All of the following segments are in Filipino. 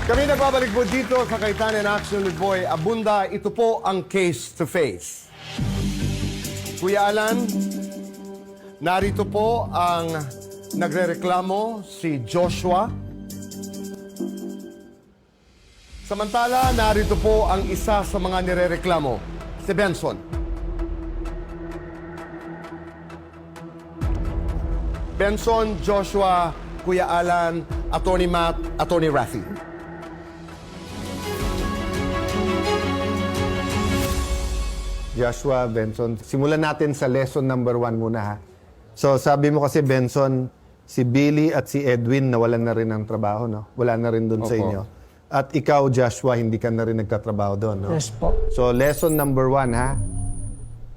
Kami nagbabalik po dito sa Kaitan in Action with Boy Abunda. Ito po ang Case to Face. Kuya Alan, narito po ang nagrereklamo si Joshua. Samantala, narito po ang isa sa mga nirereklamo, si Benson. Benson, Joshua, Kuya Alan, Attorney Matt, Attorney Rafi. Joshua, Benson, simulan natin sa lesson number 1 muna ha. So sabi mo kasi Benson, si Billy at si Edwin nawalan na rin ng trabaho, no? Wala na rin doon sa inyo. At ikaw, Joshua, hindi ka na rin nagtatrabaho doon, no? Yes po. So lesson number 1 ha.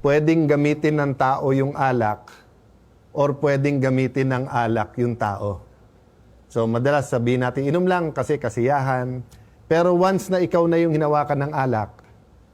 Pwedeng gamitin ng tao yung alak or pwedeng gamitin ng alak yung tao. So madalas sabihin natin, inom lang kasi kasiyahan. Pero once na ikaw na yung hinawakan ng alak,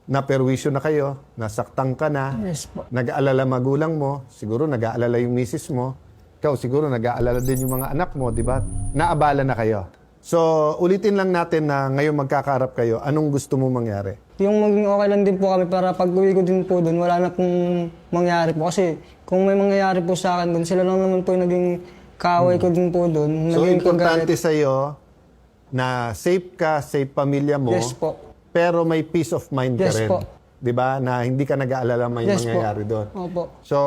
naperwisyo na kayo, nasaktan ka na, Yes po. nag-aalala magulang mo, siguro nag-aalala yung misis mo, ikaw siguro nag-aalala din yung mga anak mo, di ba? Naabala na kayo. So, ulitin lang natin na ngayon magkakaharap kayo, anong gusto mo mangyari? Yung maging okay lang din po kami para pag-uwi ko din po doon, wala na pong mangyari po. Kasi kung may mangyayari po sa akin doon, sila lang naman po yung naging kaaway ko din po doon. So, Naging importante paggalit. sa'yo na safe ka, safe pamilya mo, Yes po. pero may peace of mind ka Yes rin. po. Di ba? Na hindi ka nag-aalala may Yes po. mangyayari doon. Opo. So,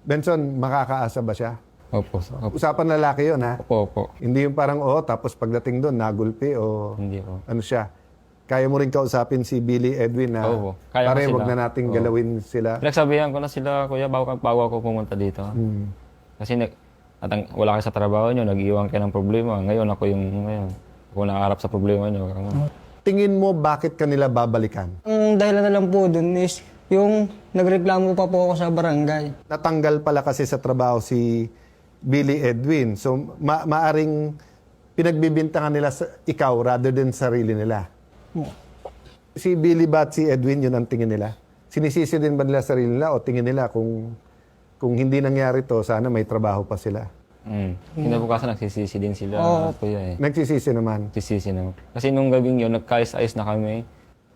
Benson, makakaasa ba siya? Opo. Opo. Usapan lalaki yun, ha? Opo. Hindi yung parang, tapos pagdating doon, nagulpi o Hindi po. ano siya. Kaya mo rin kausapin si Billy Edwin na Oo, kaya ko pare, sila. wag na nating Oo. galawin sila. Pinagsabihan ko na sila, kuya, bago ako pumunta dito. Kasi wala kayo sa trabaho nyo, nag-iwan kayo ng problema. Ngayon ako ako nakaharap sa problema nyo. Tingin mo bakit kanila babalikan? Ang dahilan na lang po doon is yung nagreklamo pa po ako sa barangay. Natanggal pala kasi sa trabaho si Billy Edwin. So, maaring pinagbibintangan nila ikaw rather than sarili nila. Si Billy ba at si Edwin, yun ang tingin nila? Sinisisi din ba nila sarili nila o tingin nila kung hindi nangyari to, sana may trabaho pa sila? Kinabukasan nagsisisi din sila, kuya eh. Nagsisisi naman. Nagsisisi naman. Kasi nung gabing yun, nagkais-ayos na kami.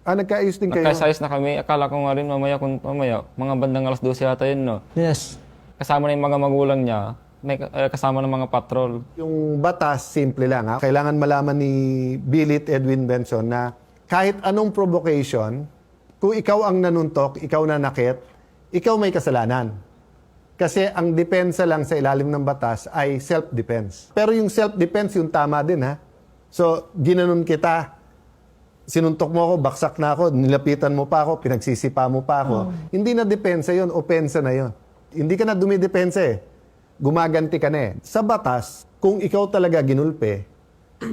Nagkaayos din kayo? Nagkais-ayos na kami. Akala ko nga rin mamaya, mga bandang alas 12 yata yun, no? Yes. Kasama na yung mga magulang niya. May kasama ng mga patrol. Yung batas, simple lang. Ha? Kailangan malaman ni Billy at Edwin Benson na kahit anong provocation, kung ikaw ang nanuntok, ikaw nanakit, ikaw may kasalanan. Kasi ang depensa lang sa ilalim ng batas ay self-defense. Pero yung self-defense, yung tama din, ha? So, ginanon kita. Sinuntok mo ako, baksak na ako, nilapitan mo pa ako, pinagsisipa mo pa ako. Hindi na depensa yon, opensa na yon. Hindi ka na dumidepensa eh. Gumaganti ka na eh. Sa batas, kung ikaw talaga ginulpe,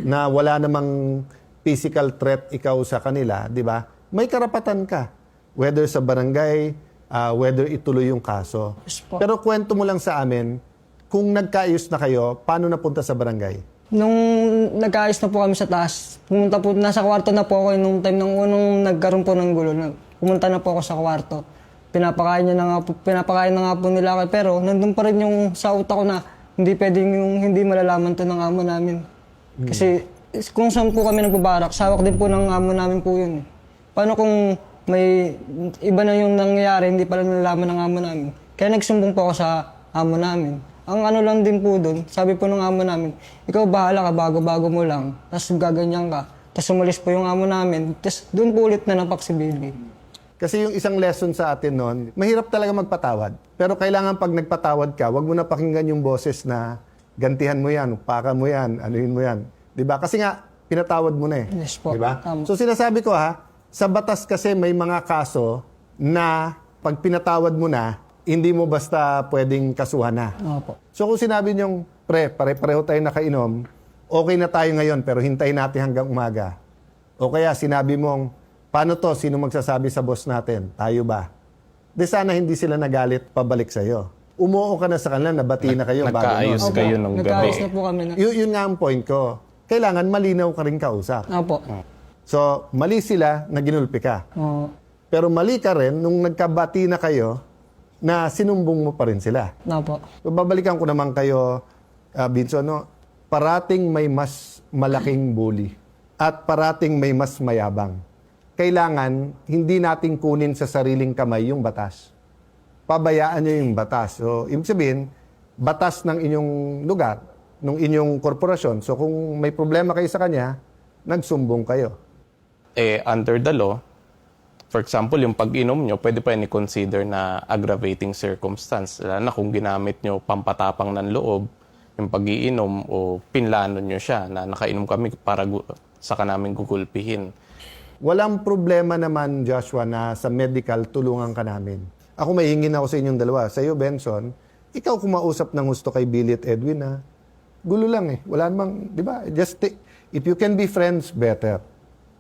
na wala namang physical threat ikaw sa kanila, di ba? May karapatan ka. Whether sa barangay, whether ituloy yung kaso. Yes po. Pero kwento mo lang sa amin, kung nagkaayos na kayo, paano napunta sa barangay? Nung nagkaayos na po kami sa taas, pumunta po, nasa kwarto na po ako nung time ng unang nagkaroon po ng gulo. Pumunta na po ako sa kwarto. Pinapakain na nga po nila ako. Pero nandun pa rin yung sa utak ko na hindi pwedeng yung hindi malalaman to ng amo namin. Kasi kung saan po kami nagbabarak, sawak din po ng amo namin po yun. Paano kung may iba na yung nangyayari, hindi pala nalalaman ng amo namin. Kaya nagsumbong po ako sa amo namin. Ang ano lang din po doon, sabi po ng amo namin, ikaw bahala ka, bago-bago mo lang, tapos gaganyan ka. Tapos umalis po yung amo namin, tapos doon po ulit na napak si Billy. Kasi yung isang lesson sa atin noon, mahirap talaga magpatawad. Pero kailangan pag nagpatawad ka, wag mo na pakinggan yung boses na gantihan mo yan, upakan mo yan, anuhin mo yan. 'Di ba? Kasi nga pinatawad mo na eh. Yes po. 'Di ba? Tama. So sinasabi ko sa batas kasi may mga kaso na pag pinatawad mo na, hindi mo basta pwedeng kasuhan na. Opo. So kung sinabi niyong, pare-pareho tayo nakainom, okay na tayo ngayon pero hintayin natin hanggang umaga. O kaya sinabi mong, paano to? Sino magsasabi sa boss natin? Tayo ba? De sana hindi sila nagalit pabalik sa'yo. Umuo ka na sa kanila, nabati na kayo. Nagkaayos bago kayo nung Nagkaayos gabi. na po kami na. Yun nga ang point ko. Kailangan malinaw ka rin kausap. Opo. So, mali sila na ginulpi ka. Oo. Pero mali ka rin nung nagkabati na kayo na sinumbong mo pa rin sila. Opo. So, babalikan ko naman kayo, Binso, parating may mas malaking bully. at parating may mas mayabang. Kailangan hindi natin kunin sa sariling kamay yung batas. Pabayaan nyo yung batas. So, ibig sabihin, batas ng inyong lugar, ng inyong korporasyon. So, kung may problema kayo sa kanya, nagsumbong kayo. Under the law, for example, yung pag-inom nyo, pwede pa yun i-consider na aggravating circumstance. Lalo na kung ginamit nyo pampatapang ng loob, yung pag-iinom o pinlano nyo siya na nakainom kami para saka namin gugulpihin. Walang problema naman, Joshua, na sa medical, tulungan ka namin. Ako mahingin ako sa inyong dalawa. Sa iyo, Benson, ikaw kumausap ng gusto kay Billy at Edwin, ha? Gulo lang eh. Wala namang, di ba? Just if you can be friends, better.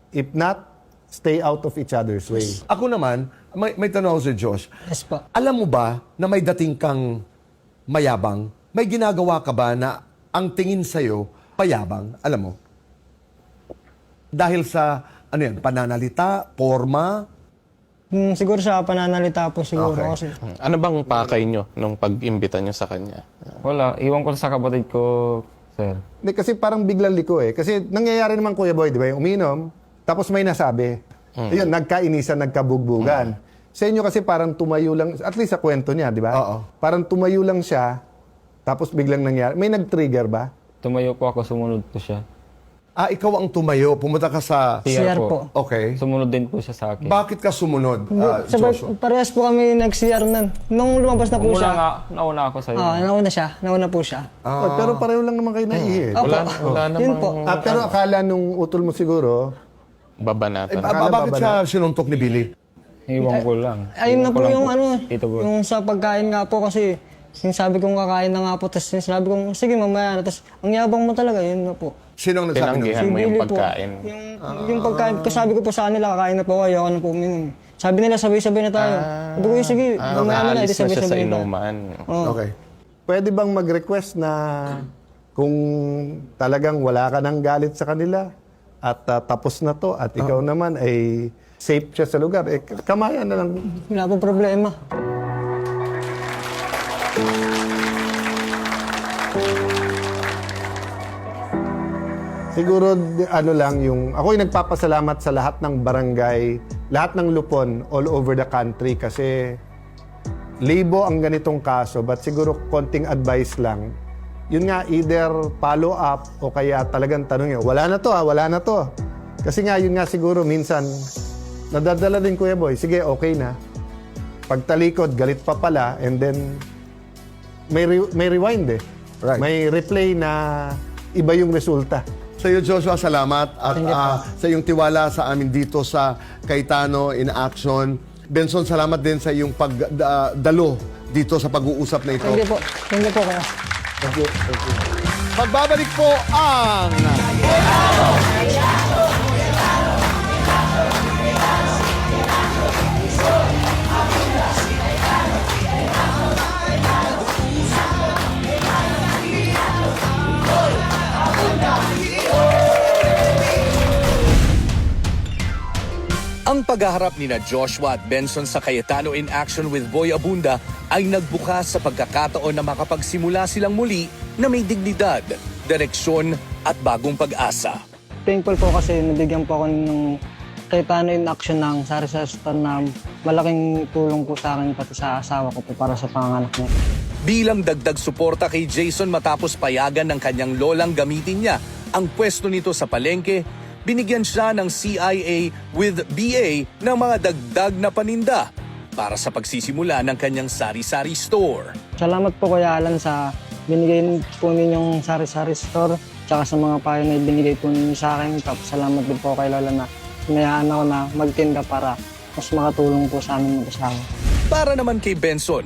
If not, stay out of each other's way. Ako naman, may tanong ako sa Josh. Yes po. Alam mo ba na may dating kang mayabang? May ginagawa ka ba na ang tingin sa'yo payabang? Alam mo? Dahil sa, ano yan, pananalita, forma? Siguro sa pananalita po siguro Okay. kasi. Ano bang pakay nyo nung pag-imbita nyo sa kanya? Wala, iwan ko sa kapatid ko, sir. Hindi, kasi parang biglang liko eh. Kasi nangyayari naman, Kuya Boy, di ba? Yung uminom, tapos may nasabi. Ayun, nagkainisan, nagkabugbugan. Sa inyo kasi parang tumayo lang, at least sa kwento niya, di ba? Oo. Parang tumayo lang siya, tapos biglang nangyari. May nag-trigger ba? Tumayo po ako, sumunod po siya. Ikaw ang tumayo. Pumunta ka sa... CR po. Okay. Sumunod din po siya sa akin. Bakit ka sumunod, Sabay, Joshua? parehas po kami nag-CR nun. Nung lumabas na po Una siya. nga, nauna ako sa'yo. Nauna siya. Nauna po siya. Oh, pero pareho lang naman kayo naihi. Opo. Wala Yun namang po. Pero akala nung utol mo siguro, babanatan. Bakit siya sinuntok ni Billy? Iwan ko lang. Ayun na po Iwan ko yung lang ano, Tito Boy. yung sa pagkain nga po kasi sinasabi kong kakain na nga po, tapos sinasabi kong, sige mamaya na, tapos ang yabang mo talaga, yun na po. Sinong nagsabi ng... Tinanggihan mo yung Billy po. pagkain. Yung pagkain, kasi sabi ko po sa kanila, kakain na po, ayoko na po uminom. Sabi nila, sabay-sabay na tayo. Sabi ko, sige, mamaya na, Nakaalis edi na siya sa sabay-sabay na tayo. inuman. Okay. pwede bang mag-request na kung talagang wala ka ng galit sa kanila at tapos na to at ikaw naman ay safe siya sa lugar, kamayan na lang. Wala po problema. Siguro ano lang yung ako'y nagpapasalamat sa lahat ng barangay, lahat ng lupon all over the country kasi libo ang ganitong kaso, but siguro konting advice lang. Yun nga, either follow up o kaya talagang tanong nyo, wala na to. Kasi nga, yun nga siguro minsan nadadala din Kuya Boy, sige, okay na. Pagtalikod, galit pa pala, and then may rewind eh. Right. May replay na iba yung resulta. Sa iyo, Joshua, salamat. At sa iyong tiwala sa amin dito sa Cayetano in Action. Benson, salamat din sa iyong pagdalo dito sa pag-uusap na ito. Thank you po. Thank you po kaya. Thank you. Magbabalik po ang... Ang paghaharap ni na Joshua at Benson sa Cayetano in Action with Boy Abunda ay nagbukas sa pagkakataon na makapagsimula silang muli na may dignidad, direksyon at bagong pag-asa. Thankful po kasi nabigyan po ako ng Cayetano in Action ng Sari-Sari Store na malaking tulong po sa akin pati sa asawa ko po para sa panganak niya. Bilang dagdag suporta kay Jason matapos payagan ng kanyang lolang gamitin niya ang pwesto nito sa palengke, binigyan siya ng CIA with BA ng mga dagdag na paninda para sa pagsisimula ng kanyang sari-sari store. Salamat po Kuya Alan sa binigay po ninyong Sari-Sari Store tsaka sa mga payo na binigay po ninyo sa akin. Tapos salamat din po kay Lola na sinayaan ako na magtinda para mas makatulong po sa amin mag-asawa. Para naman kay Benson,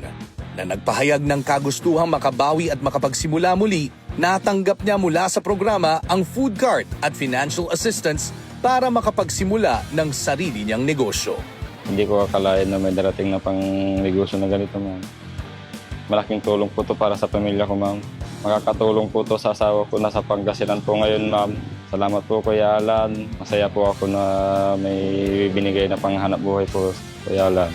na nagpahayag ng kagustuhang makabawi at makapagsimula muli, natanggap niya mula sa programa ang food cart at financial assistance para makapagsimula ng sarili niyang negosyo. Hindi ko akalain na may darating na pang negosyo na ganito, ma'am. Malaking tulong po to para sa pamilya ko, ma'am. Makakatulong po to sa asawa ko na sa Pangasinan po ngayon, ma'am. Salamat po, Kuya Alan. Masaya po ako na may binigay na panghanap buhay po, Kuya Alan.